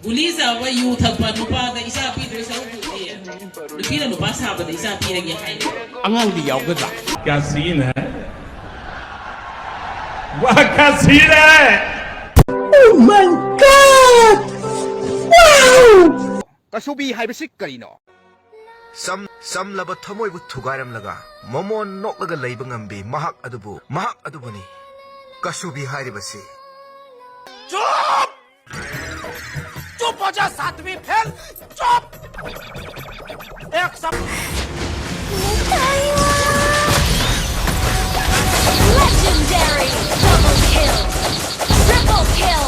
Ulisa wa you thakpa nupa da isa pi do sa ku ni. Nupi na nupa sa ba da isa pi ra ya hai. Angang di yaw gadra. क्या scene है वाह क्या scene है Oh my god! Wow! Kasubi haibasi karino. Sam laba thamoy bu thugairam laga momon nok laga leiba ngambi mahak adubuni kasubi hairibasi चुप चुप हो जा सातवीं फेल चुप एक सब Legendary! Double kill! Triple kill!